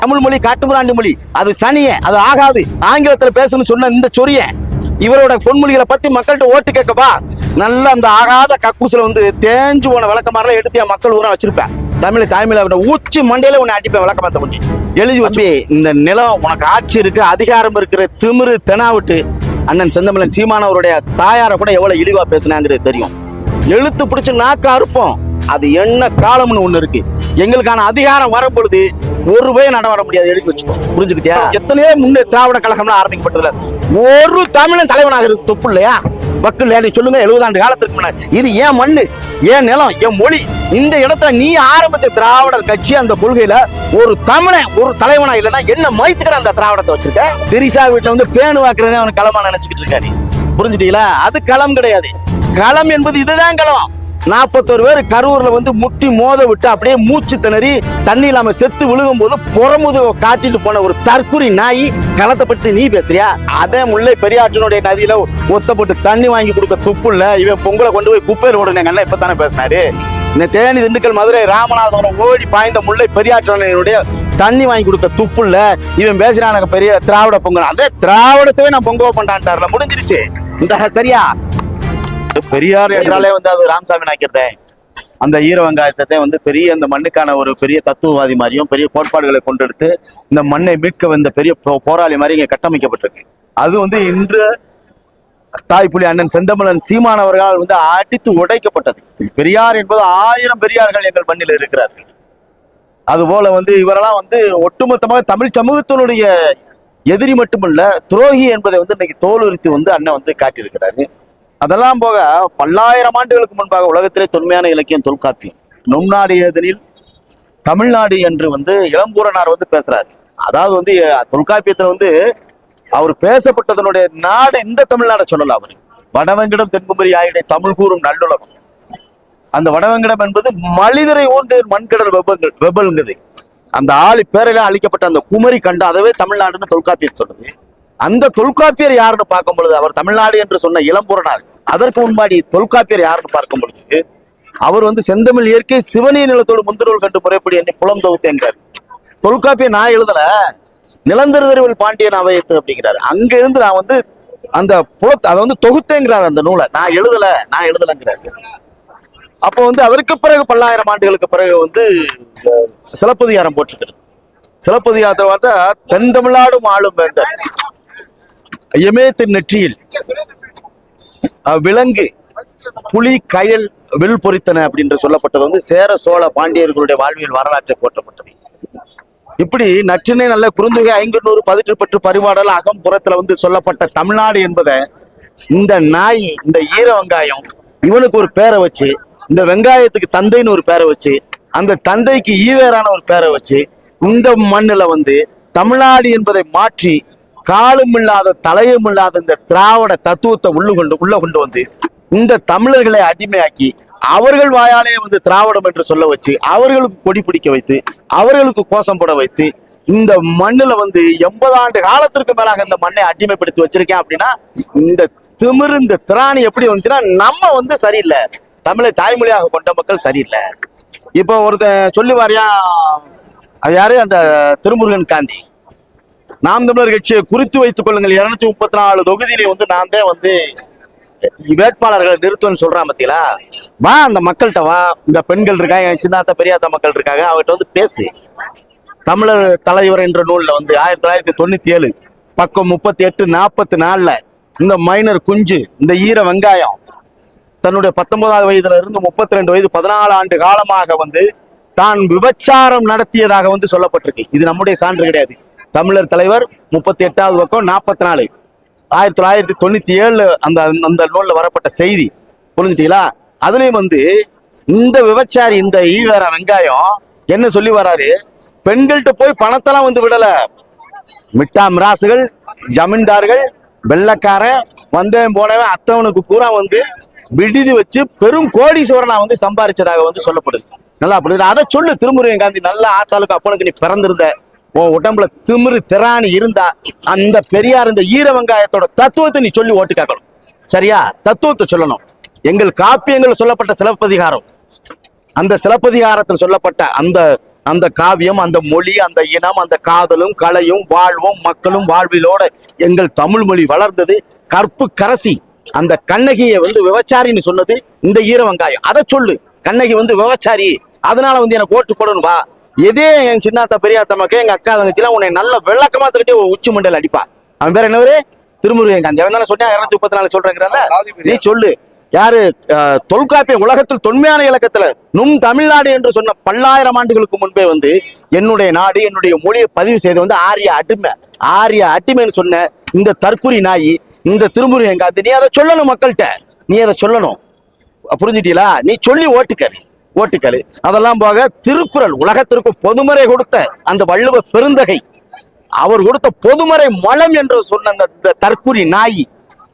தமிழ் மொழி காட்டுமிராண்டி மொழி, அது சனிய, அது ஆகாது, ஆங்கிலத்துல பேசணும்னு சொன்ன இந்த சொரிய இவரோட பொன்மொழிகளை பத்தி மக்கள்கிட்ட ஓட்டு கேட்கப்பா. நல்ல அந்த ஆகாத கக்கூசுல வந்து தேஞ்சு போன விளக்கமாரெல்லாம் எடுத்து என் மக்கள் ஊரா வச்சிருப்பேன். தாய்மையில உச்சி மண்டையில உன்னை அடிப்பேன் விளக்கமாத்த பண்ணி எழுதி வச்சு. இந்த நிலம் உனக்கு ஆட்சி இருக்கு, அதிகாரம் இருக்கிற திமிரு தெனாவிட்டு அண்ணன் செந்தமிழன் சீமானவருடைய தாயார கூட எவ்வளவு இழிவா பேசினாங்கிறது தெரியும். எழுத்து பிடிச்சு நாக்க அறுப்போம். அது என்ன காலம்னு ஒண்ணு இருக்கு. எங்களுக்கான அதிகாரம் வரும் பொழுது ஒரு பேர் நடவட முடியாது, எழுதி வச்சுக்கோ. புரிஞ்சுக்கிட்டியா? எத்தனையோ முன்னே திராவிட கழகம்லாம் ஆரம்பிக்கப்பட்டதுல ஒரு தமிழன் தலைவனாக இருக்கு தொப்பு இல்லையா? வக்குல நீ சொல்லுங்க. 70 ஆண்டு காலத்துக்கு முன்னாடி இது ஏன் மண்ணு, ஏன் நிலம், ஏன் மொழி, இந்த இடத்துல நீ ஆரம்பிச்ச திராவிடர் கட்சி அந்த கொள்கையில ஒரு தமிழன் ஒரு தலைவனா இல்லைன்னா என்ன மயத்துக்கிற அந்த திராவிடத்தை வச்சிருக்க? திரிசா வீட்டுல வந்து பேணு வாக்குறதே அவனுக்கு களமா நினைச்சுக்கிட்டு இருக்காரு. புரிஞ்சுட்டீங்களா? அது களம் கிடையாது. களம் என்பது இதுதான் களம். 41 பேர் கரூர்ல வந்து முட்டி மோத விட்டு அப்படியே மூச்சு திணறி தண்ணி இல்லாம செத்து விழுகும் போது புறமுது காட்டிட்டு போன ஒரு தற்குறி நாய் களத்தை பற்றி நீ பேசுறியா? அதே முல்லை பெரியாற்றினுடைய நதியில ஒத்தப்பட்டு தண்ணி வாங்கி கொடுக்க துப்புல இவன் பொங்கலை கொண்டு போய் குப்பையில் ஓடுனேங்க இப்பதானே பேசினாரு. இந்த தேனி, திண்டுக்கல், மதுரை, ராமநாதபுரம் ஓடி பாய்ந்த முல்லை பெரியாற்றினுடைய தண்ணி வாங்கி கொடுக்க துப்புல இவன் பேசினாங்க பெரிய திராவிட பொங்கல். அதே திராவிடத்தவே நான் பொங்கல் பண்றான்ட்டார்ல, முடிஞ்சிருச்சு. இந்த சரியா? பெரியார் என்றாலே வந்து அது ராமசாமி நாய்க்கிறதேன். அந்த ஈர வெங்காயத்தை வந்து பெரிய இந்த மண்ணுக்கான ஒரு பெரிய தத்துவவாதி மாதிரியும் பெரிய கோட்பாடுகளை கொண்டெடுத்து இந்த மண்ணை மீட்க வந்த பெரிய போராளி மாதிரி இங்க கட்டமைக்கப்பட்டிருக்கு. அது வந்து இன்று தாய்ப்புலி அண்ணன் செந்தமிழன் சீமானவர்களால் வந்து அடித்து உடைக்கப்பட்டது. பெரியார் என்பது 1000 பெரியார்கள் எங்கள் மண்ணில் இருக்கிறார்கள். அதுபோல வந்து இவரெல்லாம் வந்து ஒட்டுமொத்தமாக தமிழ் சமூகத்தினுடைய எதிரி மட்டுமல்ல, துரோகி என்பதை வந்து இன்னைக்கு தோலுரித்து வந்து அண்ணன் வந்து காட்டியிருக்கிறாரு. அதெல்லாம் போக பல்லாயிரம் ஆண்டுகளுக்கு முன்பாக உலகத்திலே தொன்மையான இலக்கியம் தொல்காப்பியம். நும்நாடு ஏதனில் தமிழ்நாடு என்று வந்து இளம்பூரனார் வந்து பேசுறாரு. அதாவது வந்து தொல்காப்பியத்துல வந்து அவர் பேசப்பட்டதனுடைய நாடு இந்த தமிழ்நாடை சொல்லலாம். அவரு வடவெங்கிடம் தென்குமரி ஆயிடை தமிழ் கூறும் நல்லுலகம். அந்த வடவெங்கிடம் என்பது மலிதரை ஊர்ந்து மண்கடல் வெபல்ங்குது. அந்த ஆளி பேரையில அழிக்கப்பட்ட அந்த குமரி கண்டம், அதவே தமிழ்நாடுன்னு தொல்காப்பியம் சொல்லுது. அந்த தொல்காப்பியர் யாருன்னு பார்க்கும் பொழுது அவர் தமிழ்நாடு என்று சொன்ன இளம்பூரனார். அதற்கு முன்பாடி தொல்காப்பியர் யாருன்னு பார்க்கும் பொழுது அவர் வந்து செந்தமிழ் இயற்கை சிவனிய நிலத்தோடு முந்தினூல் கண்டு முறைப்படி என்னை புலம் தொகுத்தேங்கிறார். தொல்காப்பியர் நான் எழுதல, நிலந்தருதறிவல் பாண்டியன் அவையத்து அப்படிங்கிறாரு. அங்க இருந்து நான் வந்து அந்த புலத்தை அதை வந்து தொகுத்தேங்கிறார். அந்த நூலை நான் எழுதலங்கிறாரு. அப்போ வந்து அதற்கு பிறகு பல்லாயிரம் ஆண்டுகளுக்கு பிறகு வந்து சிலப்பதிகாரம் போட்டிருக்கிறது. சிலப்பதிகாரத்தை பார்த்தா தென் தமிழ்நாடும் ஆளும் வேந்தர் எமேத்தின் நெற்றியில் விலங்கு புலி கயல் வில் பொறித்தன அப்படின்ற சொல்லப்பட்டது வந்து சேர சோழ பாண்டியர்களுடைய வாழ்வியல் வரலாற்றை போற்றப்பட்டது. இப்படி நற்றினை நல்ல குறுந்தொகை 500 பதிற்றுப்பற்று பரிபாடல் அகம்புறத்துல வந்து சொல்லப்பட்ட தமிழ்நாடு என்பதை இந்த நாய், இந்த ஈர வெங்காயம் இவனுக்கு ஒரு பேரை வச்சு, இந்த வெங்காயத்துக்கு தந்தைன்னு ஒரு பேரை வச்சு, அந்த தந்தைக்கு ஈவேரான ஒரு பேரை வச்சு இந்த மண்ணுல வந்து தமிழ்நாடு என்பதை மாற்றி காலும் இல்லாத தலையும் இல்லாத இந்த திராவிட தத்துவத்தை உள்ள கொண்டு வந்து இந்த தமிழர்களை அடிமையாக்கி அவர்கள் வாயாலே வந்து திராவிடம் என்று சொல்ல வச்சு அவர்களுக்கு கொடி பிடிக்க வைத்து அவர்களுக்கு கோஷம் போட வைத்து இந்த மண்ணுல வந்து 80 ஆண்டு காலத்திற்கு மேலாக இந்த மண்ணை அடிமைப்படுத்தி வச்சிருக்கேன். அப்படின்னா இந்த திமிரு, இந்த திராணி எப்படி வந்துச்சுன்னா நம்ம வந்து சரியில்லை, தமிழை தாய்மொழியாக கொண்ட மக்கள் சரியில்லை. இப்போ ஒருத்தன் சொல்லி வாரியா, அது யாரு? அந்த திருமுருகன் காந்தி. நாம் தமிழர் கட்சியை குறித்து வைத்துக் கொள்ளுங்கள், 234 தொகுதியிலே வந்து நான் தான் வந்து வேட்பாளர்களை நிறுத்துவேன்னு சொல்றான். பத்தியா வா, அந்த மக்கள்கிட்ட வா. இந்த பெண்கள் இருக்காங்க, சின்னாத்த பெரியாத்த மக்கள் இருக்காங்க, அவர்கிட்ட வந்து பேசு. தமிழர் தலைவர் என்ற நூல்ல வந்து 1997 பக்கம் 38 44 இந்த மைனர் குஞ்சு, இந்த ஈர வெங்காயம் தன்னுடைய 19வது வயதுல இருந்து 32 வயது 14 ஆண்டு காலமாக வந்து தான் விபச்சாரம் நடத்தியதாக வந்து சொல்லப்பட்டிருக்கு. இது நம்முடைய சான்று கிடையாது. தமிழர் தலைவர் 38வது பக்கம் 44 1997 அந்த நூல்ல வரப்பட்ட செய்தி. புரிஞ்சுட்டீங்களா? அதுலயும் வந்து இந்த விபச்சாரி, இந்த ஈவேரா வெங்காயம் என்ன சொல்லி வராரு? பெண்கள்கிட்ட போய் பணத்தெல்லாம் வந்து விடல. மிட்டா மிராசுகள், ஜமீன்தார்கள், வெள்ளக்காரன், வந்தவன் போனவன் அத்தவனுக்கு பூரா வந்து விடுதி வச்சு பெரும் கோடீஸ்வரனா வந்து சம்பாதிச்சதாக வந்து சொல்லப்படுது. நல்லா அப்படி அதை சொல்லு திருமுருகன் காந்தி. நல்லா ஆத்தாளுக்கு அப்பனுக்கு நீ பிறந்திருந்த, உன் உடம்புல திமிரு திராணி இருந்தா அந்த பெரியார் இந்த ஈர வெங்காயத்தோட தத்துவத்தை நீ சொல்லி ஓட்டு கேட்கணும். சரியா? தத்துவத்தை சொல்லணும். எங்கள் காப்பியங்கள் சொல்லப்பட்ட சிலப்பதிகாரம், அந்த சிலப்பதிகாரத்தில் சொல்லப்பட்ட அந்த அந்த காவியம், அந்த மொழி, அந்த இனம், அந்த காதலும் கலையும் வாழ்வும் மக்களும் வாழ்விலோட எங்கள் தமிழ் மொழி வளர்ந்தது. கற்பு கரசி அந்த கண்ணகியை வந்து விபச்சாரின்னு சொன்னது இந்த ஈர வெங்காயம். அதை சொல்லு, கண்ணகி வந்து விபச்சாரி, அதனால வந்து எனக்கு ஓட்டு போடணும் வா. எதே என் சின்னாத்த பெரியாத்த மக்கள் எங்க அக்கா தங்கச்சிலாம் உன்னை நல்ல விளக்கமா தட்டி உச்சி மண்டல அடிப்பா. அவன் பேர் என்னவரு? திருமுருகன் காந்தி. அவன் தானே சொன்னா 234 சொல்றேங்கிறல்ல, நீ சொல்லு. யாரு தொல்காப்பியம் உலகத்தில் தொன்மையான இலக்கத்துல நும் தமிழ்நாடு என்று சொன்ன பல்லாயிரம் ஆண்டுகளுக்கு முன்பே வந்து என்னுடைய நாடு என்னுடைய மொழியை பதிவு செய்து வந்து ஆரிய அடிமைன்னு சொன்ன இந்த தற்குறி நாயி இந்த திருமுருகன் காந்தி, நீ அதை சொல்லணும் மக்கள்கிட்ட, நீ அதை சொல்லணும். புரிஞ்சுட்டீங்களா? நீ சொல்லி ஓட்டுக்கள் அதெல்லாம் போக திருக்குறள் உலகத்திற்கு பொதுமறை கொடுத்த அந்த வள்ளுவ பெருந்தகை, அவர் கொடுத்த பொதுமறை மலம் என்று சொன்ன அந்த தற்குறி நாயி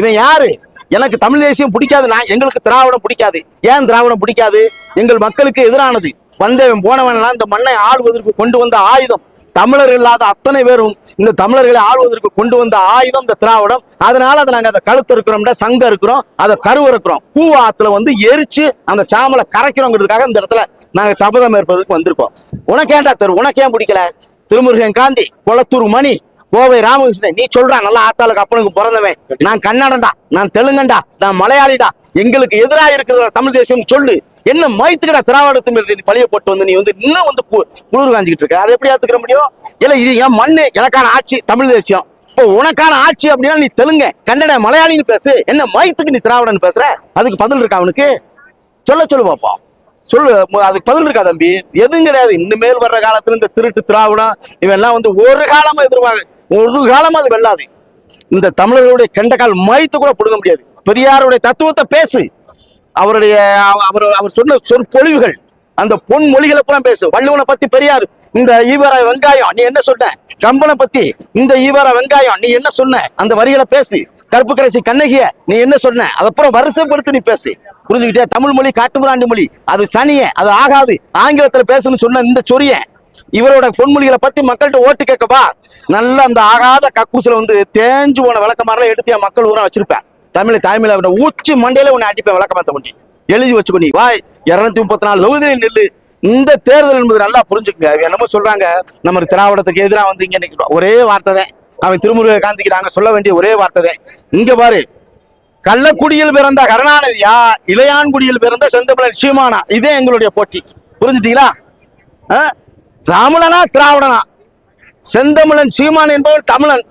இவன் யாரு? எனக்கு தமிழ் தேசியம் பிடிக்காது, எங்களுக்கு திராவிடம் பிடிக்காது. ஏன் திராவிடம் பிடிக்காது? எங்கள் மக்களுக்கு எதிரானது. வந்தவன் போனவன் இந்த மண்ணை ஆளுவதற்கு கொண்டு வந்த ஆயுதம். தமிழர் இல்லாத அத்தனை பேரும் இந்த தமிழர்களை ஆளுவதற்கு கொண்டு வந்த ஆயுதம் இந்த திராவிடம். அதனால அதை நாங்க அதை கழுத்து இருக்கிறோம், சங்கம் இருக்கிறோம், அதை கருவ இருக்கிறோம். கூவாத்துல வந்து எரிச்சு அந்த சாமலை கரைக்கிறோங்கிறதுக்காக இந்த இடத்துல நாங்க சபதம் ஏற்பதற்கு வந்திருக்கோம். உனக்கேண்டா உனக்கு ஏன் பிடிக்கல? திருமுருகன் காந்தி, கொளத்தூர் மணி, கோவை ராமகிருஷ்ணன், நீ சொல்றான் நல்லா ஆத்தாளுக்கு அப்பனுக்கு பிறந்தவன், நான் கன்னடன்டா, நான் தெலுங்கண்டா, நான் மலையாளிடா, எங்களுக்கு எதிராக இருக்கிற தமிழ் தேசியம் சொல்லு. என்ன மயத்துக்கடா திராவிடத்து மீது நீ பழிய போட்டு வந்து நீ வந்து இன்னும் வந்து குளிர் காஞ்சிக்கிட்டு இருக்க? அதை எப்படி ஏத்துக்கிற முடியும்? இல்ல இது என் மண்ணு, எனக்கான ஆட்சி தமிழ் தேசியம். இப்போ உனக்கான ஆட்சி அப்படின்னா நீ தெலுங்க கன்னட மலையாளின்னு பேசு. என்ன மயத்துக்கு நீ திராவிடன்னு பேசுற? அதுக்கு பதில் இருக்கா அவனுக்கு? சொல்லு பாப்போம், சொல்லு. அதுக்கு பதில் இருக்கா தம்பி? எதுவும் கிடையாது. இனிமேல் வர்ற காலத்துல இந்த திருட்டு திராவிடம் இவெல்லாம் வந்து ஒரு காலமா அது வெல்லாது. இந்த தமிழர்களுடைய கெண்டக்கால் மயத்து கூட பிடுங்க முடியாது. பெரியாருடைய தத்துவத்தை பேசு, அவர் சொன்ன சொற்பொழிவுகள், அந்த பொன் மொழிகளை பூரா பேசு. வள்ளுவனை பத்தி பெரியார் இந்த ஈவரா வெங்காயம் நீ என்ன சொன்ன? கம்பனை பத்தி இந்த ஈவரா வெங்காயம் நீ என்ன சொன்ன? அந்த வரிகளை பேசு. கற்பு கரசி கண்ணகிய நீ என்ன சொன்ன? அதப்புறம் வரிசைப்படுத்தி நீ பேசு. புரிஞ்சுக்கிட்டே? தமிழ் மொழி காட்டுமிராண்டி மொழி, அது சனிய, அது ஆகாது, ஆங்கிலத்துல பேசணும்னு சொன்ன இந்த சொரிய இவரோட பொன்மொழிகளை பத்தி மக்கள்கிட்ட ஓட்டு கேட்கப்பா. நல்ல அந்த ஆகாத கக்கூசுல வந்து தேஞ்சு போன விளக்கமாரெல்லாம் எடுத்து என் மக்கள் ஊரா வச்சிருப்பேன். தாய்மையில உச்சி மண்டையில உன்னை அடிப்பேன் விளக்கமாத்த பண்ணி. எழுதி வச்சுக்கோ. நீ வாய் 234 தொகுதியில் நெல்லு. இந்த தேர்தல் என்பது நல்லா புரிஞ்சுக்குங்க. என்னமோ சொல்றாங்க நம்ம திராவிடத்துக்கு எதிராக வந்து இங்க நிற்கிறோம். ஒரே வார்த்தை தான் அவன் திருமுருக காந்திக்கு நாங்க சொல்ல வேண்டிய ஒரே வார்த்தை தான். இங்க பாரு, கள்ளக்குடியில் பிறந்த கருணாநிதியா, இளையான்குடியில் பிறந்த செந்தமிழன் சீமானா, இதே எங்களுடைய போட்டி. புரிஞ்சுட்டீங்களா? தமிழனா திராவிடனா? செந்தமிழன் சீமான் என்பவர் தமிழன்.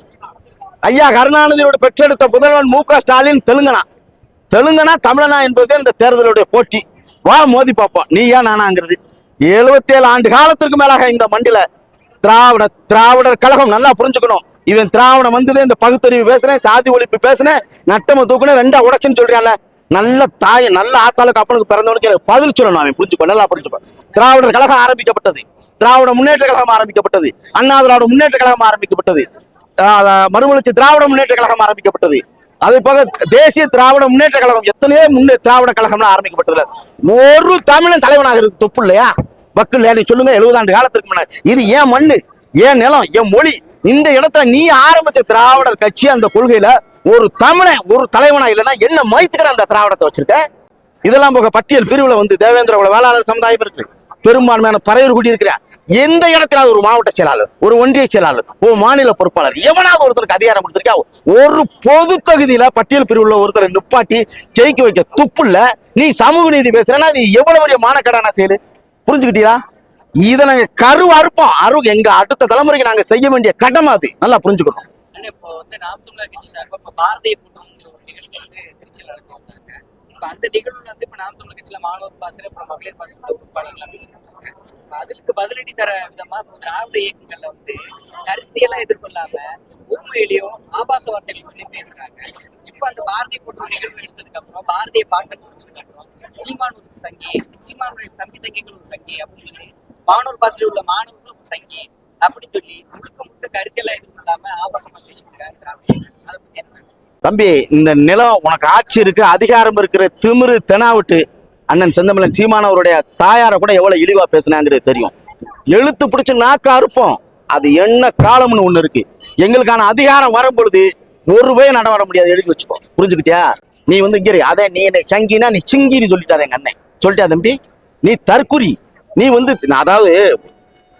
ஐயா கருணாநிதியோட பெற்றெடுத்த முதல்வன் மு.க. ஸ்டாலின் தெலுங்கனா தமிழனா என்பது இந்த தேர்தலுடைய போட்டி. வா மோதி பார்ப்போம், நீ ஏன் நானாங்கிறது. 77 ஆண்டு காலத்திற்கு மேலாக இந்த மண்டில திராவிடர் கழகம் நல்லா புரிஞ்சுக்கணும். இவன் திராவிடம் வந்தது இந்த பகுத்தறிவு பேசுறேன், சாதி ஒழிப்பு பேசுனேன், நட்டம தூக்குனேன், 2 உடைச்சுன்னு சொல்றான்ல. நல்ல தாய், நல்ல ஆத்தாளுக்கு அப்பனுக்கு பிறந்தவனுக்கு பதில் சொல்லணும். அவன் புரிஞ்சுக்கோ, நல்லா புரிஞ்சுக்கோ. திராவிடர் கழகம் ஆரம்பிக்கப்பட்டது, திராவிட முன்னேற்ற கழகம் ஆரம்பிக்கப்பட்டது, அண்ணா திராவிட முன்னேற்ற கழகம் ஆரம்பிக்கப்பட்டது, மறுமலர்ச்சி திராவிட முன்னேற்ற கழகம் ஆரம்பிக்கப்பட்டது. அதே போக தேசிய திராவிட முன்னேற்ற கழகம், எத்தனையோ திராவிட கழகம்லாம் ஆரம்பிக்கப்பட்டது. ஒரு தமிழன் தலைவனாக தொப்பு இல்லையா? வக்கு இல்லையா? நீ சொல்லுங்க. 70 ஆண்டு காலத்துக்கு முன்னாடி இது ஏன் மண்ணு, ஏன் நிலம், என் மொழி, இந்த இடத்துல நீ ஆரம்பிச்ச திராவிடர் கட்சி அந்த கொள்கையில ஒரு தமிழன் ஒரு தலைவனா இல்லைன்னா என்ன மயத்துக்கிற அந்த திராவிடத்தை வச்சிருக்க? இதெல்லாம் போக பட்டியல் பிரிவுல வந்து தேவேந்திர வேளாளர் சமுதாயம் இருக்கு, பெரும்பான்மையான பறையூர் குடி இருக்கிறேன். எந்த இடத்துல ஒரு மாவட்ட செயலாளர், ஒரு ஒன்றிய செயலாளர், ஒரு மாநில பொறுப்பாளர், எவனாவது ஒருத்தருக்கு அதிகாரம் கொடுத்திருக்கா? ஒரு பொது தொகுதியில பட்டியல் பிரிவுல ஒருத்தரை நிப்பாட்டி ஜெயிக்க வைக்க துப்புல நீ சமூக நீதி பேசுறேன்னா நீ எவ்வளவு பெரிய மானக்கடான செயலு? புரிஞ்சுக்கிட்டீங்களா? இதை நாங்க அருகு எங்க அடுத்த தலைமுறைக்கு நாங்க செய்ய வேண்டிய கடமை, அது நல்லா புரிஞ்சுக்கணும். இப்போ வந்து நாம் தமிழர் கட்சி சார்பாக பாரதிய கூட்டம்ங்கிற ஒரு நிகழ்ச்சி வந்து திருச்சியில் நடக்க வந்தாங்க. இப்போ அந்த நிகழ்வுல வந்து இப்போ நாம் தமிழர் கட்சியில மாணவர் பாசறை, அப்புறம் மகளிர் பாசறை உறுப்பாளர்கள் பேசினாங்க. அதுக்கு பதிலடி தர விதமா இப்போ திராவிட இயக்கங்கள்ல வந்து கருத்தியெல்லாம் எதிர்கொள்ளாம உண்மையிலையும் ஆபாச வார்த்தைகள் சொல்லி பேசுறாங்க. இப்போ அந்த பாரதிய கூட்டம் நிகழ்வு எடுத்ததுக்கு அப்புறம், பாரதிய பாட்டன் சொன்னதுக்கு அப்புறம் சீமான் ஒரு சங்கி, சீமானுடைய தம்பி தங்கைகள் ஒரு சங்கி அப்படின்னு சொல்லி, மாணவர் பாசறையில் உள்ள மாணவர்கள் ஒரு சங்கி அப்படின்னு சொல்லி முழுக்க கருத்தெல்லாம் எதிர்கொள்ளாம ஆபாசமா பேசிக்கிறாங்க. அதை பத்தி என்ன தம்பி? இந்த நிலம் உனக்கு ஆட்சி இருக்கு, அதிகாரம் இருக்கிற திமிரு தெனாவிட்டு அண்ணன் செந்தமிழன் சீமானவருடைய தாயார கூட எவ்வளவு இழிவா பேசினாங்கிறது தெரியும். எழுத்து பிடிச்சு நாக்க அறுப்போம். அது என்ன காலம்னு ஒண்ணு இருக்கு. எங்களுக்கான அதிகாரம் வரும் பொழுது ஒரு பேர் நடவட முடியாது, எழுதி வச்சுக்கோ. புரிஞ்சுக்கிட்டியா? நீ வந்து இங்க அதே நீ என்ன சங்கினா நீ சிங்கின்னு சொல்லிட்டாரு எங்க அண்ணன். சொல்லிட்டா தம்பி? நீ தற்குறி. நீ வந்து அதாவது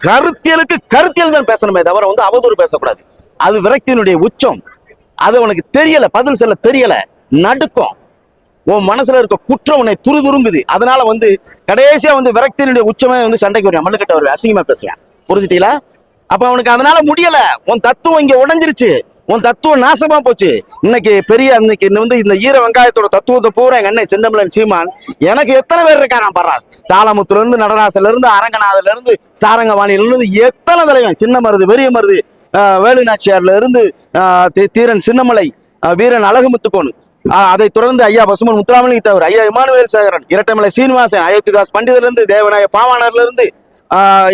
கருத்தியலுக்கு கருத்தியல் தான் பேசணுமே தவிர வந்து அவதூறு பேசக்கூடாது. அது விரக்தியினுடைய உச்சம். அது உனக்கு தெரியல, பதில் சொல்ல தெரியல, நடுக்கம். உன் மனசுல இருக்க குற்றம் உன்னை துருதுருங்குது. அதனால வந்து கடைசியா வந்து விரக்தியினுடைய உச்சமே வந்து சண்டைக்கு வருவேன், மல்லுக்கட்ட வருவேன், அசிங்கமா பேசுவேன். புரிஞ்சுட்டீங்களா? அப்ப அவனுக்கு அதனால முடியல. உன் தத்துவம் இங்க உடைஞ்சிருச்சு, உன் தத்துவம் நாசமா போச்சு. இன்னைக்கு வந்து இந்த ஈர வெங்காயத்தோட தத்துவத்தை பூரா எங்க அண்ணன் செந்தமிழன் சீமான் எனக்கு எத்தனை பேர் இருக்காரான் பாரு. தாளமுத்துல இருந்து, நடராசல இருந்து, அரங்கநாதல இருந்து, சாரங்கவாணியில இருந்து எத்தனை தலைவன், சின்ன மருது, பெரிய மருது, வேலுநாச்சியார்ல இருந்து தீரன் சின்னமலை, வீரன் அழகுமுத்துக்கோன், அதை தொடர்ந்து ஐயா பசுமன் முத்துராமலிங்க தேவர், ஐயா இமானுவேல் சேகரன், இரட்டைமலை சீனிவாசன், அயோத்திதாஸ் பண்டிதர்ல இருந்து, தேவநாய பாவாணர்ல இருந்து,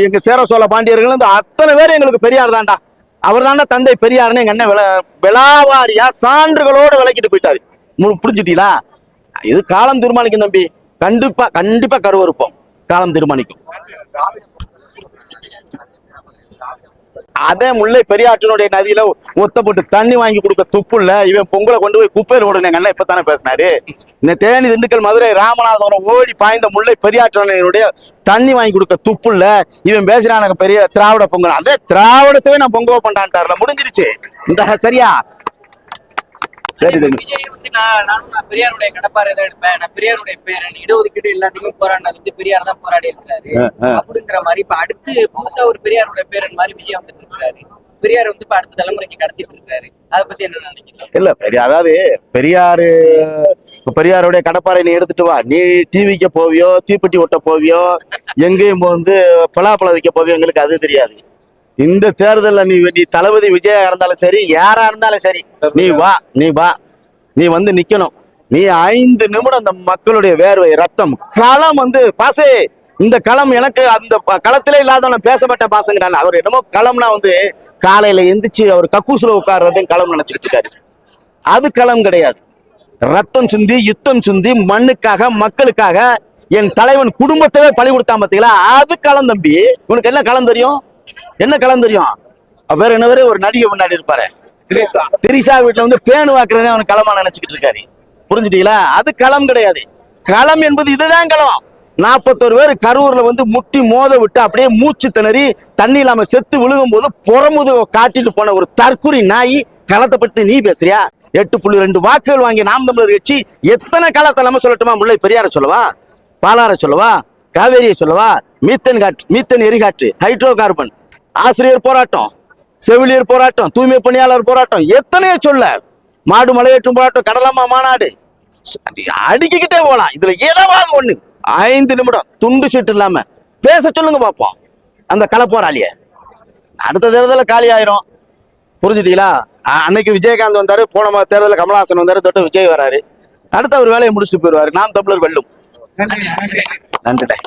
எங்க சேர சோழ பாண்டியர்கள் இருந்து அத்தனை பேர் எங்களுக்கு பெரியார் தான்டா. அவர் தாண்டா தந்தை பெரியார்னு எங்க அண்ணன் விளாவாரியா சான்றுகளோட விளக்கிட்டு போயிட்டாரு. புரிஞ்சுட்டீங்களா? இது காலம் தீர்மானிக்கும் தம்பி. கண்டிப்பா கண்டிப்பா கருவறுப்போம், காலம் தீர்மானிக்கும். அதே முல்லை பெரியாற்றினுடைய நதியில ஒத்தப்பட்டு தண்ணி வாங்கி கொடுக்க துப்புல இவன் பொங்கலை கொண்டு போய் குப்பையில ஓடுன எங்க அண்ணன் இப்பதானே பேசினாரு. இந்த தேனி, திண்டுக்கல், மதுரை, ராமநாதபுரம் ஓடி பாய்ந்த முல்லை பெரியாற்றினுடைய தண்ணி வாங்கி கொடுக்க துப்புல இவன் பேசுறான பெரிய திராவிட பொங்கல். அதே திராவிடத்தவே நான் பொங்கல் பண்றான்ட்டார்ல, முடிஞ்சிருச்சு. இந்த சரியா? சரி தம்பி. விஜய் வந்து நானும் பெரியாருடைய கடப்பாறை தான் எடுப்பேன், நான் பெரியாருடைய பேரன், இடஒதுக்கீடு எல்லாத்துக்கும் போராடினது வந்து பெரியார் தான் போராடி இருக்கிறாரு அப்படிங்கிற மாதிரி இப்ப அடுத்து புதுசா ஒரு பெரியாருடைய பேரன் மாதிரி விஜய் வந்துட்டு இருக்கிறாரு. பெரியார் வந்து இப்ப அடுத்த தலைமுறைக்கு கடத்திட்டு இருக்காரு. அதை பத்தி என்ன நினைக்கிறீங்க? இல்ல அதாவது பெரியாருடைய கடப்பாறை நீ எடுத்துட்டு வா. நீ டிவிக்க போவியோ, தீப்பெட்டி ஒட்ட போவியோ, எங்கேயும் வந்து பலாப்பழம் வைக்க போவியோ, எங்களுக்கு அது தெரியாது. இந்த தேர்தல்ல நீ தளபதி விஜயா இருந்தாலும் சரி, யாரா இருந்தாலும் சரி, நீ வா, நீ வந்து நிக்கணும். நீ 5 நிமிடம் அந்த மக்களுடைய வேர்வை, ரத்தம், களம் வந்து பாசே, இந்த களம் எனக்கு அந்த களத்திலே இல்லாதவன பேசப்பட்ட பாசங்கிறான். அவர் என்னமோ களம்னா வந்து காலையில எந்திரிச்சு அவர் கக்கூசுல உட்கார்றதையும் களம் நினைச்சுக்கிட்டு இருக்காரு. அது களம் கிடையாது. ரத்தம் சிந்தி, யுத்தம் சிந்தி, மண்ணுக்காக, மக்களுக்காக என் தலைவன் குடும்பத்தவே பழி கொடுத்தான் பாத்தீங்களா, அது களம் தம்பி. உனக்கு என்ன களம் தெரியும்? என்ன களம் தெரியும்? வேற என்ன, வேற ஒரு நடிகை முன்னாடி இருப்பாரு, திரிசா வீட்டுல வந்து பேணு வாக்குறதே அவனுக்கு களமா நினைச்சுக்கிட்டு இருக்காரு. புரிஞ்சுட்டீங்களா? அது களம் கிடையாது. களம் என்பது இதுதான் களம். 41 பேர் கரூர்ல வந்து முட்டி மோத விட்டு அப்படியே மூச்சு திணறி தண்ணி இல்லாம செத்து விழுகும் போது புறமுது காட்டிட்டு போன ஒரு தற்குறி நாய் களத்தை பத்தி நீ பேசுறியா? 8.2 வாக்குகள் வாங்கி நாம் தமிழர் கட்சி எத்தனை களத்தை இல்லாம சொல்லட்டுமா? முல்லை பெரியார சொல்லவா, பாலார சொல்லவா, காவேரியை சொல்லவா, மீத்தன் எரிகாற்று, ஹைட்ரோ கார்பன், ஆசிரியர் போராட்டம், செவிலியர் போராட்டம், தூய்மை பணியாளர் போராட்டம், எத்தனையோ சொல்ல, மாடு மலையேற்றும் போராட்டம், கடலம்மா மாநாடு, அடிக்கிட்டே போலாம். இதுல ஏதாவது ஒண்ணு 5 நிமிடம் துண்டு சீட்டு இல்லாம பேச சொல்லுங்க பாப்போம் அந்த கள போராளிய. அடுத்த தேர்தலில் காலி ஆயிரும். புரிஞ்சுட்டீங்களா? அன்னைக்கு விஜயகாந்த் வந்தாரு, போன தேர்தலில் கமலஹாசன் வந்தாரு, தொட்ட விஜய் வராரு. அடுத்து அவர் வேலையை முடிச்சுட்டு போயிடுவாரு. நாம் தமிழர் வெல்லும். நன்றி.